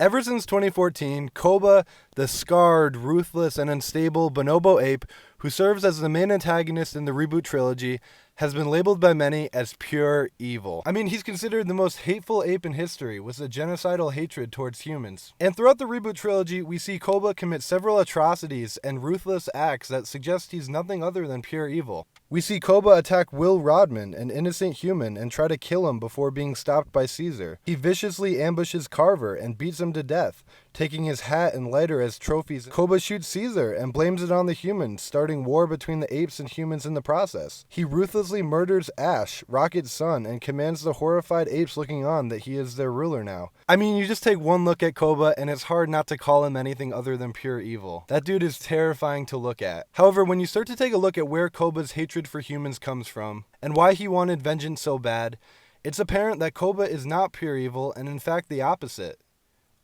Ever since 2014, Koba, the scarred, ruthless, and unstable bonobo ape who serves as the main antagonist in the reboot trilogy, has been labeled by many as pure evil. I mean, he's considered the most hateful ape in history, with a genocidal hatred towards humans. And throughout the reboot trilogy, we see Koba commit several atrocities and ruthless acts that suggest he's nothing other than pure evil. We see Koba attack Will Rodman, an innocent human, and try to kill him before being stopped by Caesar. He viciously ambushes Carver and beats him to death, taking his hat and lighter as trophies. Koba shoots Caesar and blames it on the humans, starting war between the apes and humans in the process. He ruthlessly murders Ash, Rocket's son, and commands the horrified apes looking on that he is their ruler now. I mean, you just take one look at Koba and it's hard not to call him anything other than pure evil. That dude is terrifying to look at. However, when you start to take a look at where Koba's hatred for humans comes from, and why he wanted vengeance so bad, it's apparent that Koba is not pure evil and in fact the opposite.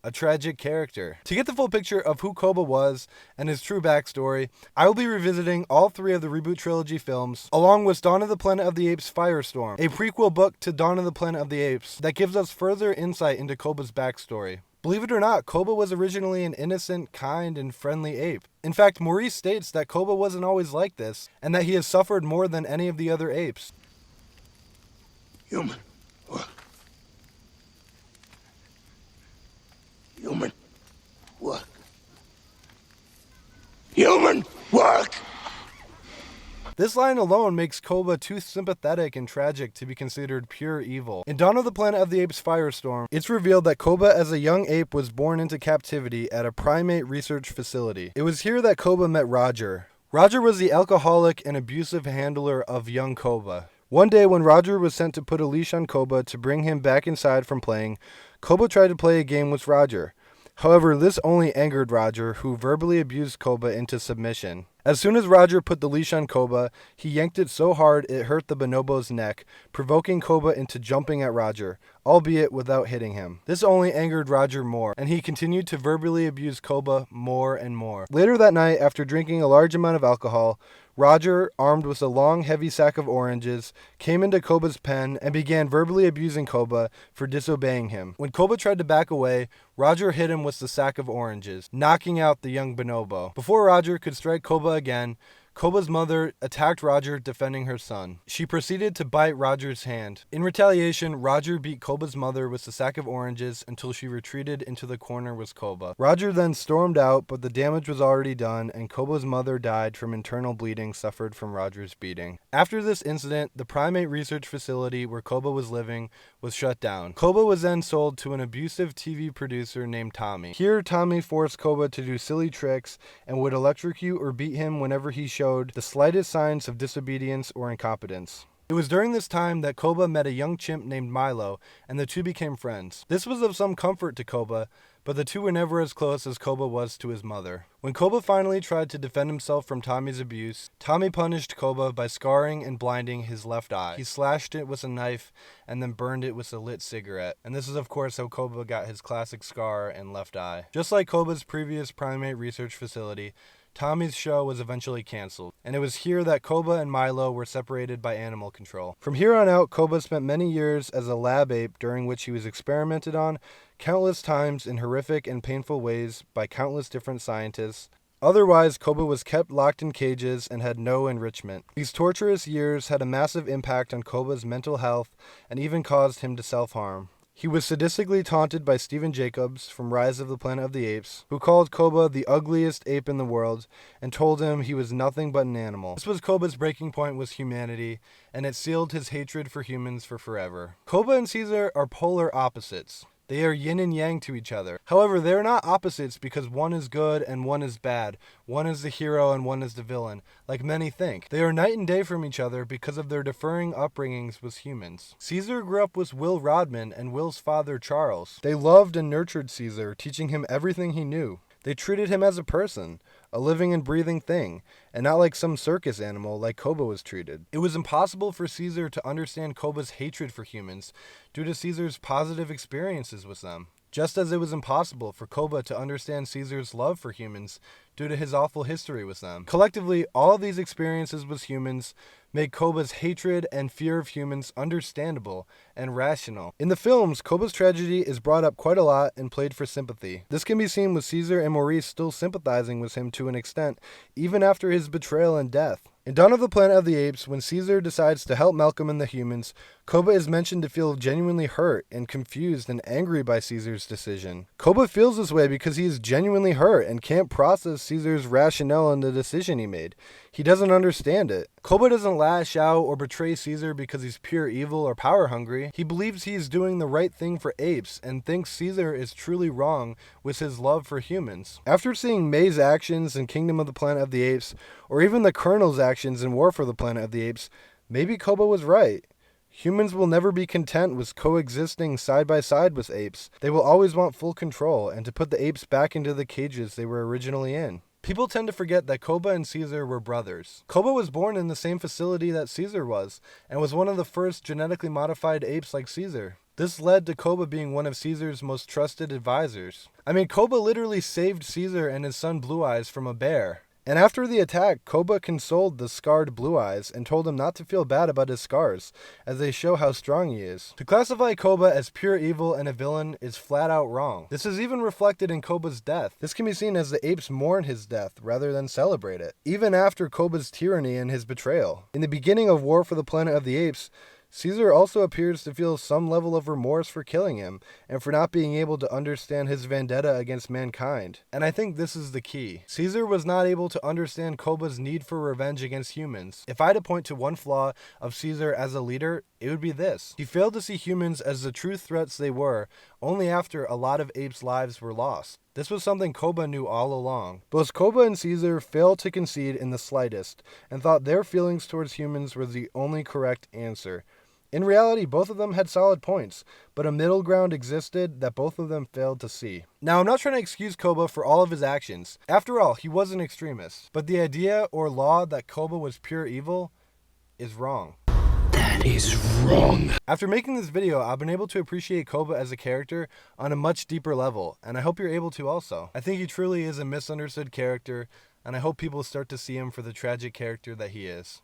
A tragic character. To get the full picture of who Koba was and his true backstory, I will be revisiting all three of the reboot trilogy films, along with Dawn of the Planet of the Apes Firestorm, a prequel book to Dawn of the Planet of the Apes that gives us further insight into Koba's backstory. Believe it or not, Koba was originally an innocent, kind, and friendly ape. In fact, Maurice states that Koba wasn't always like this, and that he has suffered more than any of the other apes. Human work. Human work. Human work! This line alone makes Koba too sympathetic and tragic to be considered pure evil. In Dawn of the Planet of the Apes Firestorm, it's revealed that Koba as a young ape was born into captivity at a primate research facility. It was here that Koba met Roger. Roger was the alcoholic and abusive handler of young Koba. One day when Roger was sent to put a leash on Koba to bring him back inside from playing, Koba tried to play a game with Roger. However, this only angered Roger, who verbally abused Koba into submission. As soon as Roger put the leash on Koba, he yanked it so hard it hurt the bonobo's neck, provoking Koba into jumping at Roger, albeit without hitting him. This only angered Roger more, and he continued to verbally abuse Koba more and more. Later that night, after drinking a large amount of alcohol, Roger, armed with a long, heavy sack of oranges, came into Koba's pen and began verbally abusing Koba for disobeying him. When Koba tried to back away, Roger hit him with the sack of oranges, knocking out the young bonobo. Before Roger could strike Koba again, Koba's mother attacked Roger, defending her son. She proceeded to bite Roger's hand. In retaliation, Roger beat Koba's mother with a sack of oranges until she retreated into the corner with Koba. Roger then stormed out, but the damage was already done, and Koba's mother died from internal bleeding suffered from Roger's beating. After this incident, the primate research facility where Koba was living was shut down. Koba was then sold to an abusive TV producer named Tommy. Here, Tommy forced Koba to do silly tricks and would electrocute or beat him whenever he showed the slightest signs of disobedience or incompetence. It was during this time that Koba met a young chimp named Milo, and the two became friends. This was of some comfort to Koba, but the two were never as close as Koba was to his mother. When Koba finally tried to defend himself from Tommy's abuse, Tommy punished Koba by scarring and blinding his left eye. He slashed it with a knife and then burned it with a lit cigarette. And this is of course how Koba got his classic scar and left eye. Just like Koba's previous primate research facility, Tommy's show was eventually canceled, and it was here that Koba and Milo were separated by animal control. From here on out, Koba spent many years as a lab ape during which he was experimented on countless times in horrific and painful ways by countless different scientists. Otherwise, Koba was kept locked in cages and had no enrichment. These torturous years had a massive impact on Koba's mental health and even caused him to self-harm. He was sadistically taunted by Stephen Jacobs from Rise of the Planet of the Apes, who called Koba the ugliest ape in the world and told him he was nothing but an animal. This was Koba's breaking point with humanity, and it sealed his hatred for humans for forever. Koba and Caesar are polar opposites. They are yin and yang to each other. However, they are not opposites because one is good and one is bad. One is the hero and one is the villain, like many think. They are night and day from each other because of their differing upbringings with humans. Caesar grew up with Will Rodman and Will's father, Charles. They loved and nurtured Caesar, teaching him everything he knew. They treated him as a person, a living and breathing thing, and not like some circus animal like Koba was treated. It was impossible for Caesar to understand Koba's hatred for humans due to Caesar's positive experiences with them. just as it was impossible for Koba to understand Caesar's love for humans due to his awful history with them. Collectively, all of these experiences with humans make Koba's hatred and fear of humans understandable and rational. In the films, Koba's tragedy is brought up quite a lot and played for sympathy. This can be seen with Caesar and Maurice still sympathizing with him to an extent, even after his betrayal and death. In Dawn of the Planet of the Apes, when Caesar decides to help Malcolm and the humans, Koba is mentioned to feel genuinely hurt and confused and angry by Caesar's decision. Koba feels this way because he is genuinely hurt and can't process Caesar's rationale in the decision he made. He doesn't understand it. Koba doesn't lash out or betray Caesar because he's pure evil or power hungry. He believes he is doing the right thing for apes and thinks Caesar is truly wrong with his love for humans. After seeing May's actions in Kingdom of the Planet of the Apes, or even the Colonel's actions in War for the Planet of the Apes, maybe Koba was right. Humans will never be content with coexisting side by side with apes. They will always want full control and to put the apes back into the cages they were originally in. People tend to forget that Koba and Caesar were brothers. Koba was born in the same facility that Caesar was, and was one of the first genetically modified apes like Caesar. This led to Koba being one of Caesar's most trusted advisors. I mean, Koba literally saved Caesar and his son Blue Eyes from a bear. And after the attack, Koba consoled the scarred Blue Eyes and told him not to feel bad about his scars, as they show how strong he is. To classify Koba as pure evil and a villain is flat out wrong. This is even reflected in Koba's death. This can be seen as the apes mourn his death rather than celebrate it, even after Koba's tyranny and his betrayal. In the beginning of War for the Planet of the Apes, Caesar also appears to feel some level of remorse for killing him, and for not being able to understand his vendetta against mankind. And I think this is the key. Caesar was not able to understand Koba's need for revenge against humans. If I had to point to one flaw of Caesar as a leader, it would be this. He failed to see humans as the true threats they were, only after a lot of apes' lives were lost. This was something Koba knew all along. Both Koba and Caesar failed to concede in the slightest, and thought their feelings towards humans were the only correct answer. In reality, both of them had solid points, but a middle ground existed that both of them failed to see. Now, I'm not trying to excuse Koba for all of his actions. After all, he was an extremist. But the idea or law that Koba was pure evil is wrong. That is wrong. After making this video, I've been able to appreciate Koba as a character on a much deeper level, and I hope you're able to also. I think he truly is a misunderstood character, and I hope people start to see him for the tragic character that he is.